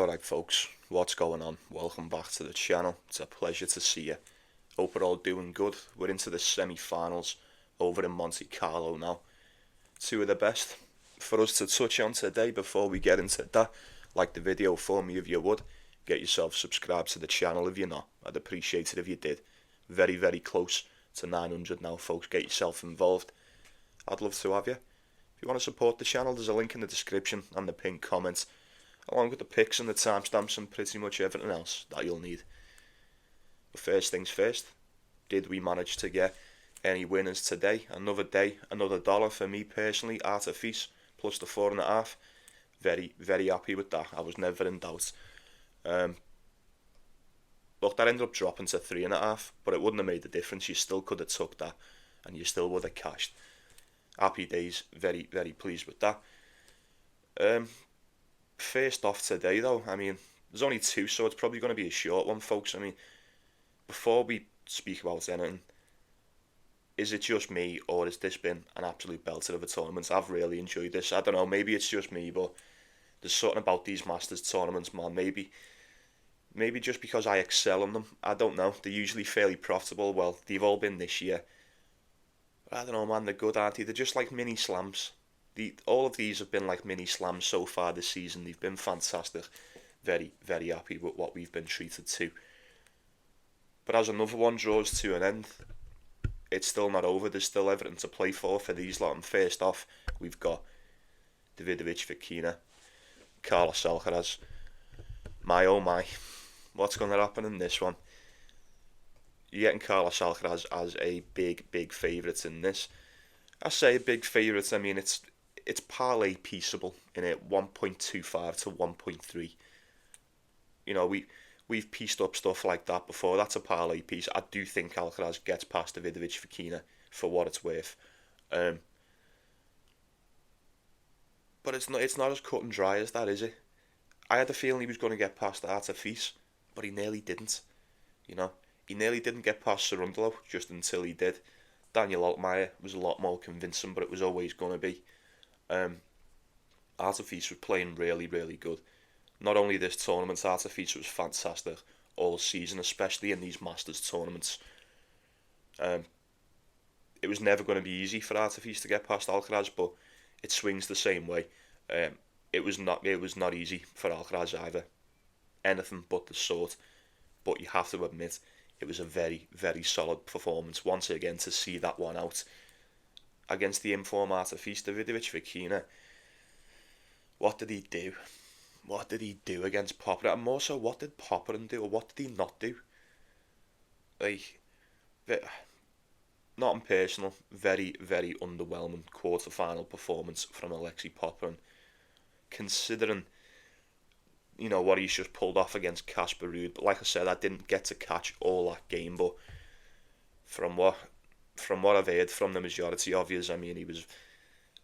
Alright folks, what's going on? Welcome back to the channel. It's a pleasure to see you. Hope we're all doing good. We're into the semi-finals over in Monte Carlo now. Two of the best for us to touch on today. Before we get into that, like the video for me if you would. Get yourself subscribed to the channel if you're not. I'd appreciate it if you did. Very, very close to 900 now folks. Get yourself involved. I'd love to have you. If you want to support the channel, there's a link in the description and the pinned comments, along with the pics and the timestamps and pretty much everything else that you'll need. But first things first, did we manage to get any winners today? Another day, another dollar for me personally, ATP plus the 4.5. Very, very happy with that. I was never in doubt. Look, that ended up dropping to 3.5, but it wouldn't have made a difference. You still could have took that and you still would have cashed. Happy days, very, very pleased with that. First off today though, there's only two, so it's probably going to be a short one folks. Before we speak about anything, is it just me or has this been an absolute belter of a tournament? I've really enjoyed this. I don't know, maybe it's just me, but there's something about these Masters tournaments, man. Maybe just because I excel in them. I don't know. They're usually fairly profitable. Well, they've all been this year. But I don't know, man. They're good, aren't they? They're just like mini slams. All of these have been like mini slams so far this season. They've been fantastic. Very, very happy with what we've been treated to. But as another one draws to an end, it's still not over. There's still everything to play for these lot. And first off, we've got Davidovich, Fokina, Carlos Alcaraz. My oh my, what's going to happen in this one? You're getting Carlos Alcaraz as a big, big favourite in this. I say a big favourite, it's parlay peaceable in it, 1.25 to 1.3. You know, we've pieced up stuff like that before. That's a parlay piece. I do think Alcaraz gets past Davidovich Fokina for what it's worth. But it's not as cut and dry as that, is it? I had a feeling he was going to get past Artifice, but he nearly didn't. You know, he nearly didn't get past Cerundolo just until he did. Daniel Altmaier was a lot more convincing, but it was always going to be. Artifice was playing really, really good. Not only this tournament, Artifice was fantastic all season, especially in these Masters tournaments. It was never going to be easy for Artifice to get past Alcaraz, but it swings the same way. It was not easy for Alcaraz either. Anything but the sort. But you have to admit, it was a very, very solid performance once again to see that one out against the inform Artifice. Davidovich Fokina. What did he do? What did he do against Popper? And more so, what did Popperin do, or what did he not do? Not impersonal, very, very underwhelming quarter-final performance from Alexei Popperin. Considering, what he's just pulled off against Casper Ruud. But like I said, I didn't get to catch all that game, but from what I've heard from the majority of yous,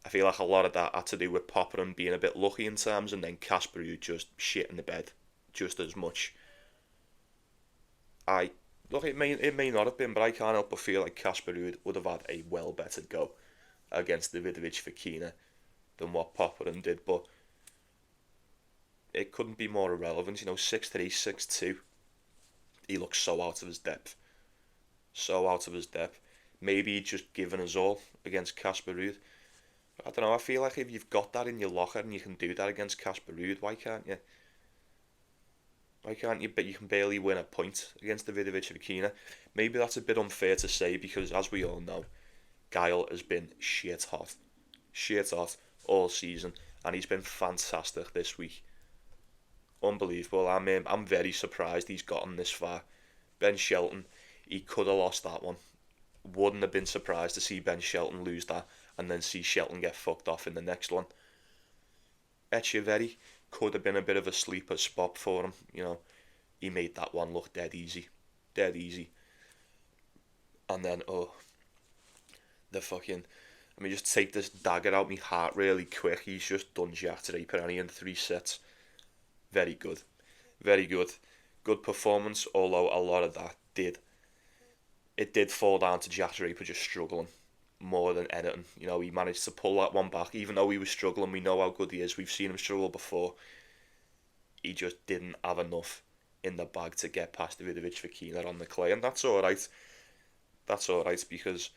I feel like a lot of that had to do with Popperin being a bit lucky in terms, and then Casper Ruud just shit in the bed just as much. It may not have been, but I can't help but feel like Casper Ruud would have had a well better go against Davidovich Fokina than what Popperin did, but it couldn't be more irrelevant. 6'3", 6'2". He looks so out of his depth. So out of his depth. Maybe he'd just given us all against Casper Ruud. But I don't know, I feel like if you've got that in your locker and you can do that against Casper Ruud, why can't you? Why can't you? But you can barely win a point against Davidovich Fokina. Maybe that's a bit unfair to say because, as we all know, Gael has been shit hot all season, and he's been fantastic this week. Unbelievable. I'm very surprised he's gotten this far. Ben Shelton, he could have lost that one. Wouldn't have been surprised to see Ben Shelton lose that and then see Shelton get fucked off in the next one. Echeverry could have been a bit of a sleeper spot for him. He made that one look dead easy. And then, let me just take this dagger out my heart really quick. He's just done Jack Draper in 3 sets. Very good. Good performance, although a lot of that did fall down to Jack Draper just struggling more than anything. He managed to pull that one back, even though he was struggling. We know how good he is. We've seen him struggle before. he just didn't have enough in the bag to get past Davidovich Fokina on the clay, and that's all right. That's all right because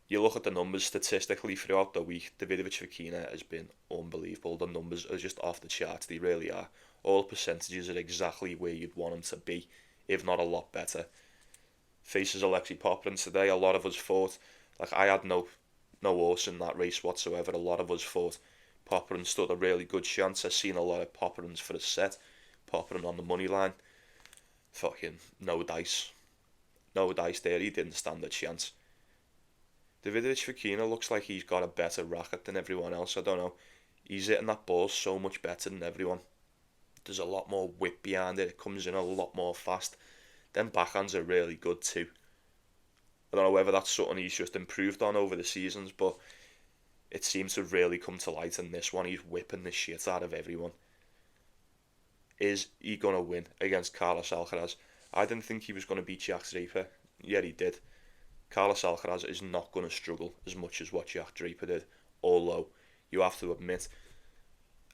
you look at the numbers statistically throughout the week. Davidovich Fokina has been unbelievable. The numbers are just off the charts. They really are. All percentages are exactly where you'd want them to be, if not a lot better. Faces Alexei Popyrin today. A lot of us thought, like I had no horse in that race whatsoever. A lot of us thought Popyrin stood a really good chance. I've seen a lot of Popyrins for a set. Popyrin on the money line. Fucking no dice. No dice there. He didn't stand a chance. Davidovich Fokina looks like he's got a better racket than everyone else. I don't know. He's hitting that ball so much better than everyone. There's a lot more whip behind it. It comes in a lot more fast. Them backhands are really good too. I don't know whether that's something he's just improved on over the seasons, but it seems to really come to light in this one. He's whipping the shit out of everyone. Is he going to win against Carlos Alcaraz? I didn't think he was going to beat Jack Draper. Yet he did. Carlos Alcaraz is not going to struggle as much as what Jack Draper did. Although, you have to admit,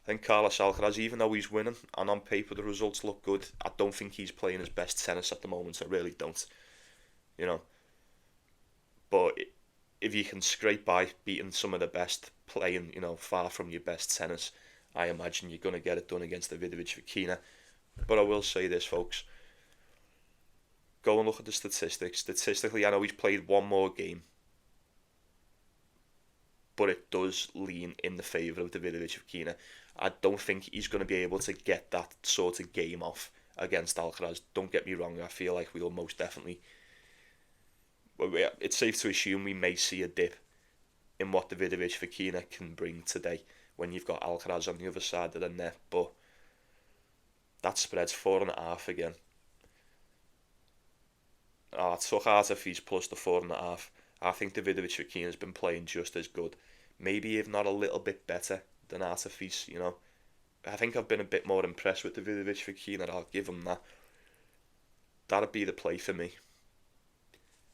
I think Carlos Alcaraz, even though he's winning, and on paper the results look good, I don't think he's playing his best tennis at the moment. I really don't. You know. But if you can scrape by beating some of the best, playing, far from your best tennis, I imagine you're going to get it done against Davidovich Fokina. But I will say this, folks. Go and look at the statistics. Statistically, I know he's played one more game, but it does lean in the favour of Davidovich Fokina. I don't think he's going to be able to get that sort of game off against Alcaraz. Don't get me wrong, I feel like we'll most definitely... It's safe to assume we may see a dip in what Davidovich Fokina can bring today when you've got Alcaraz on the other side of the net, but that spread's 4.5 again. I took Artifice plus the 4.5. I think Davidovich Fokina's been playing just as good. Maybe if not a little bit better than Artifice, I think I've been a bit more impressed with Davidovich Fokina. I'll give him that. That'd be the play for me.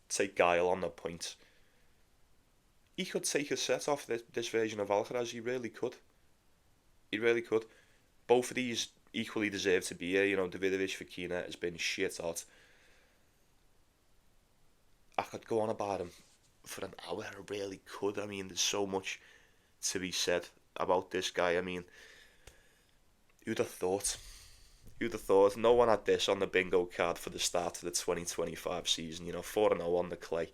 Take Guile on the points. He could take a set off this version of Alcaraz. He really could. He really could. Both of these equally deserve to be here. Davidovich Fokina has been shit hot. I could go on about him for an hour. I really could. I mean, there's so much to be said about this guy. I mean, who'd have thought? Who'd have thought? No one had this on the bingo card for the start of the 2025 season. 4-0 on the clay.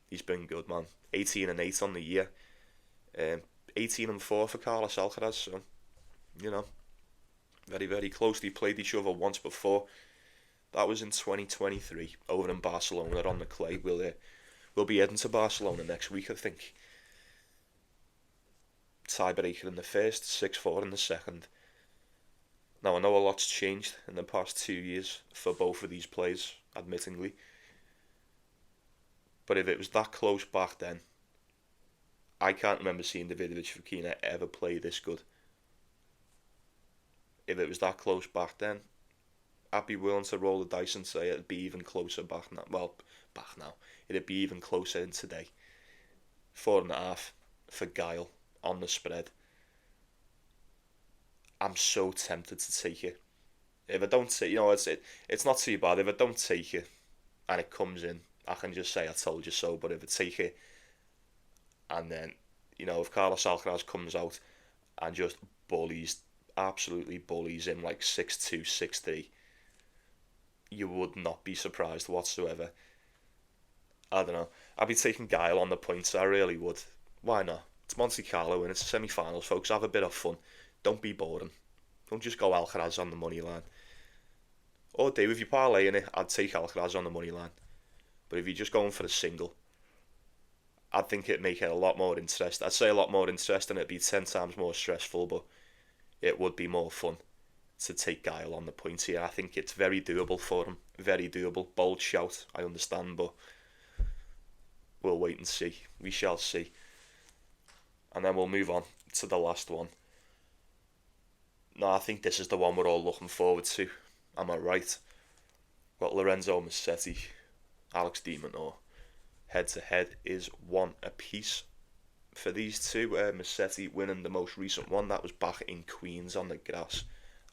He's been good, man. 18-8 on the year. 18-4 for Carlos Alcaraz. So, very, very close. They played each other once before. That was in 2023 over in Barcelona on the clay. We'll be heading to Barcelona next week, I think. Tiebreaker in the first, 6-4 in the second. Now, I know a lot's changed in the past 2 years for both of these players, admittingly. But if it was that close back then, I can't remember seeing Davidovich Fokina ever play this good. If it was that close back then, I'd be willing to roll the dice and say it'd be even closer back now. Well, back now. It'd be even closer in today. 4.5 for Guile on the spread. I'm so tempted to take it. If I don't take, it's not too bad. If I don't take it and it comes in, I can just say I told you so. But if I take it and then, if Carlos Alcaraz comes out and just absolutely bullies him like 6-2, 6-3, you would not be surprised whatsoever. I don't know. I'd be taking Guile on the points. I really would. Why not? It's Monte-Carlo and it's semi-finals, folks. Have a bit of fun. Don't be boring. Don't just go Alcaraz on the money line. Or if you're parlaying it, I'd take Alcaraz on the money line. But if you're just going for a single, I think it'd make it a lot more interesting. I'd say a lot more interesting. It'd be 10 times more stressful, but it would be more fun to take Guile on the points here. I think it's very doable for him. Very doable. Bold shout, I understand, but we'll wait and see. We shall see. And then we'll move on to the last one. No, I think this is the one we're all looking forward to. Am I right? Got Lorenzo Musetti, Alex de Minaur. Head to head is 1 apiece for these two. Musetti winning the most recent one. That was back in Queens on the grass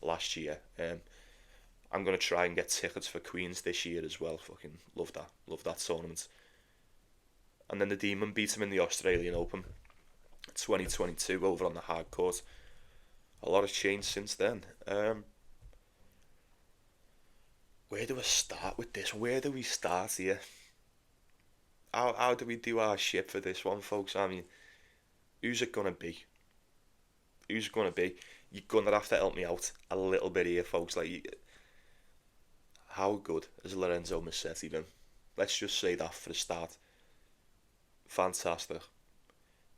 last year. I'm going to try and get tickets for Queens this year as well. Fucking love that tournament. And then the Demon beat him in the Australian Open 2022 over on the hard court. A lot has changed since then. Where do I start with this? Where do we start here? How do we do our shit for this one, folks? I mean, who's it gonna be? Who's it gonna be? You're gonna have to help me out a little bit here, folks. Like, how good has Lorenzo Musetti been? Let's just say that for the start. Fantastic.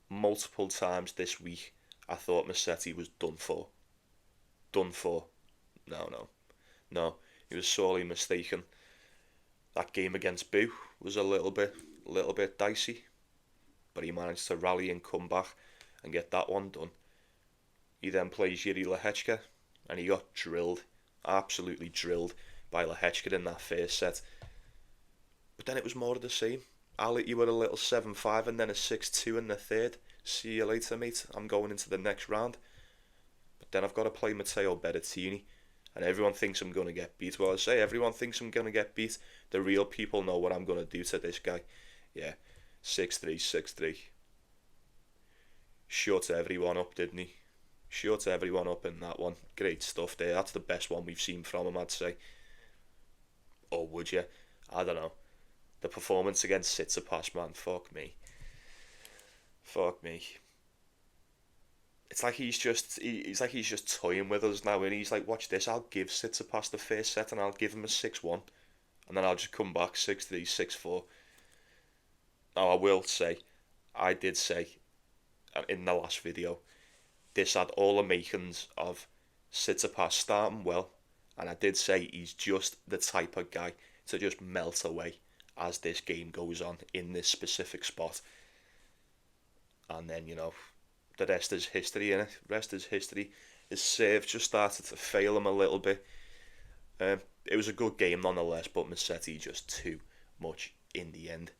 Multiple times this week, I thought Musetti was done for. Done for. No. He was sorely mistaken. That game against Boo was a little bit dicey, but he managed to rally and come back and get that one done. He then plays Yuri Lehechka, and he got drilled, absolutely drilled by Lehechka in that first set. But then it was more of the same. I'll hit you with a little 7-5 and then a 6-2 in the third. See you later, mate. I'm going into the next round. But then I've got to play Matteo Berrettini, and everyone thinks I'm going to get beat. Well, I say everyone thinks I'm going to get beat. The real people know what I'm going to do to this guy. Yeah, 6-3, 6-3. Shut everyone up, didn't he? Shut everyone up in that one. Great stuff there. That's the best one we've seen from him, I'd say. Or would you? I don't know. The performance against Tsitsipas, man. Fuck me. It's like he's just toying with us now, and he's like, watch this, I'll give Tsitsipas the first set and I'll give him a 6-1, and then I'll just come back 6-3, 6-4. Now, I will say, I did say in the last video, this had all the makings of Tsitsipas starting well, and I did say he's just the type of guy to just melt away as this game goes on in this specific spot. And then, the rest is history, innit? Rest is history. His serve just started to fail him a little bit. It was a good game nonetheless, but Musetti just too much in the end.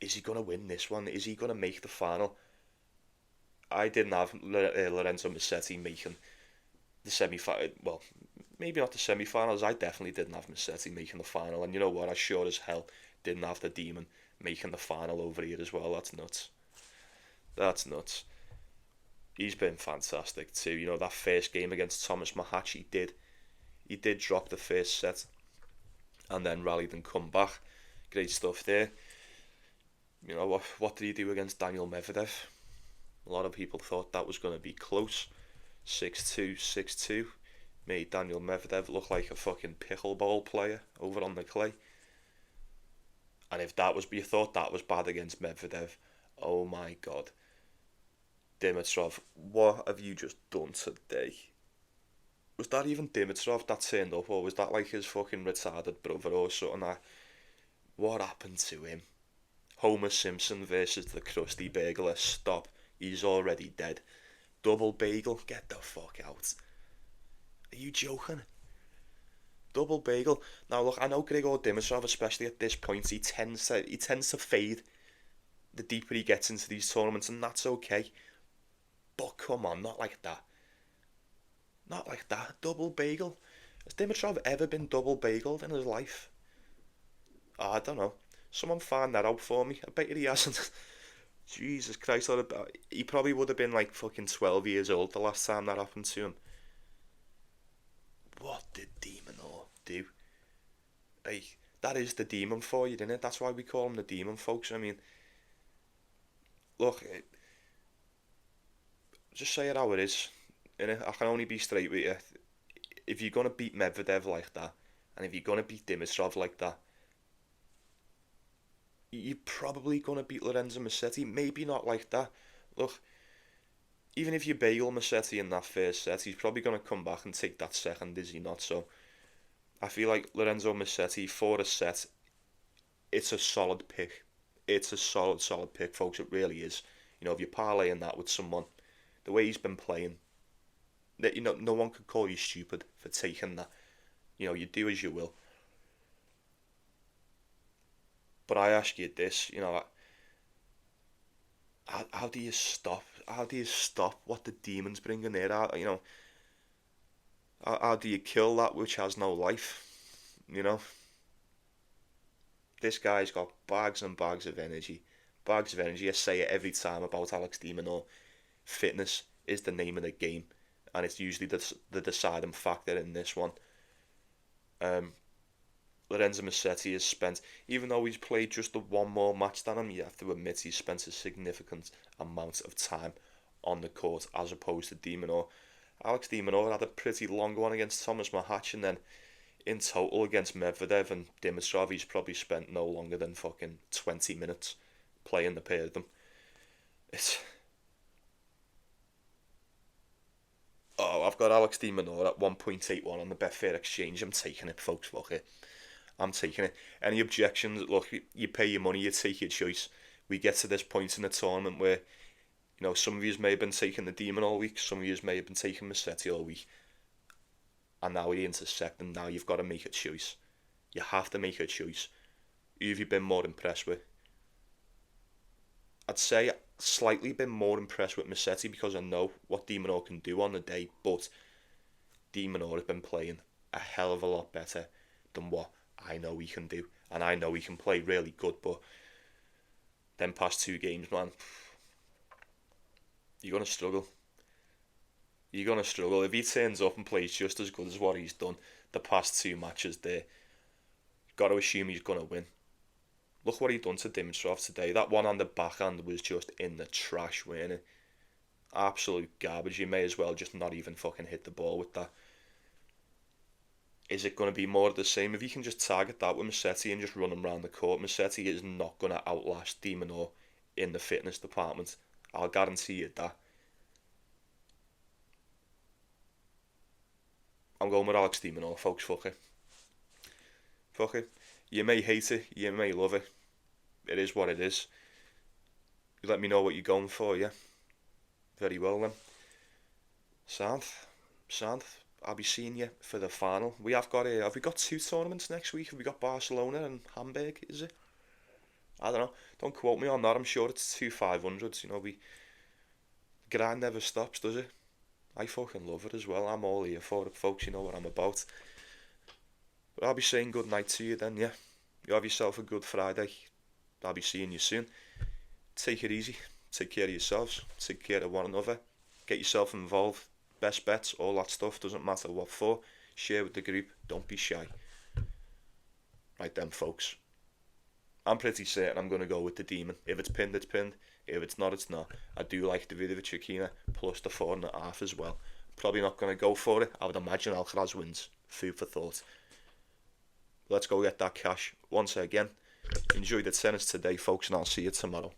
Is he going to win this one? Is he going to make the final? I didn't have Lorenzo Musetti making the semi-final. Well, maybe not the semi-finals. I definitely didn't have Musetti making the final. And you know what? I sure as hell didn't have the Demon making the final over here as well. That's nuts. He's been fantastic too. That first game against Thomas Mahac, he did drop the first set and then rallied and come back. Great stuff there. What did he do against Daniel Medvedev? A lot of people thought that was going to be close. 6-2, 6-2. Made Daniel Medvedev look like a fucking pickleball player over on the clay. And if you thought that was bad against Medvedev, oh my god. Dimitrov, what have you just done today? Was that even Dimitrov that turned up, or was that like his fucking retarded brother or something? What happened to him? Homer Simpson versus the Krusty Bagel. Stop. He's already dead. Double bagel? Get the fuck out. Are you joking? Double bagel. Now look, I know Grigor Dimitrov, especially at this point, he tends to fade the deeper he gets into these tournaments, and that's okay. But come on, not like that. Not like that. Double bagel. Has Dimitrov ever been double bageled in his life? Oh, I don't know. Someone find that out for me. I bet you he hasn't. Jesus Christ, he probably would have been like fucking 12 years old the last time that happened to him. What did Demon do? Like, that is the Demon for you, isn't it? That's why we call him the Demon, folks. I mean, look, just say it how it is, innit? I can only be straight with you. If you're going to beat Medvedev like that, and if you're going to beat Dimitrov like that, you're probably going to beat Lorenzo Musetti. Maybe not like that. Look, even if you bagel Musetti in that first set, he's probably going to come back and take that second, is he not? So, I feel like Lorenzo Musetti for a set, it's a solid pick. It's a solid pick, folks. It really is. If you're parlaying that with someone, the way he's been playing, that no one could call you stupid for taking that. You do as you will. But I ask you this, how do you stop? How do you stop what the demon's bringing there? How do you kill that which has no life? You know, this guy's got bags and bags of energy. Bags of energy. I say it every time about Alex de Minaur. Fitness is the name of the game, and it's usually the deciding factor in this one. Um, Lorenzo Musetti has spent, even though he's played just the one more match than him, you have to admit he's spent a significant amount of time on the court as opposed to de Minaur. Alex de Minaur had a pretty long one against Thomas Mahac, and then in total against Medvedev and Dimitrov, he's probably spent no longer than fucking 20 minutes playing the pair of them. It's Oh, I've got Alex de Minaur at 1.81 on the Betfair exchange. I'm taking it, folks. Fuck it. I'm taking it. Any objections? Look, you pay your money, you take your choice. We get to this point in the tournament where, some of you may have been taking the demon all week, some of you may have been taking Musetti all week, and now we intersect, and now you've got to make a choice. You have to make a choice. Who have you been more impressed with? I'd say slightly been more impressed with Musetti because I know what de Minaur can do on the day, but de Minaur has been playing a hell of a lot better than what I know he can do. And I know he can play really good, but then past two games, man, you're going to struggle. You're going to struggle. If he turns up and plays just as good as what he's done the past two matches there, got to assume he's going to win. Look what he done to Dimitrov today. That one on the backhand was just in the trash, weren't it? Absolute garbage. You may as well just not even fucking hit the ball with that. Is it going to be more of the same? If you can just target that with Musetti and just run him around the court, Musetti is not going to outlast de Minaur in the fitness department. I'll guarantee you that. I'm going with Alex de Minaur, folks. Fuck it. Fuck it. You may hate it, you may love it. It is what it is. You let me know what you're going for, yeah? Very well then. Sound. I'll be seeing you for the final. Have we got two tournaments next week? Have we got Barcelona and Hamburg, is it? I don't know. Don't quote me on that. I'm sure it's two 500s. Grind never stops, does it? I fucking love it as well. I'm all here for it, folks. You know what I'm about. But I'll be saying good night to you then, yeah? You have yourself a good Friday. I'll be seeing you soon. Take it easy. Take care of yourselves. Take care of one another. Get yourself involved. Best bets, all that stuff. Doesn't matter what for. Share with the group. Don't be shy. Right then, folks. I'm pretty certain I'm going to go with the demon. If it's pinned, it's pinned. If it's not, it's not. I do like Davidovich Fokina plus the 4.5 as well. Probably not going to go for it. I would imagine Alcaraz wins. Food for thought. Let's go get that cash. Once again, enjoy the tennis today, folks, and I'll see you tomorrow.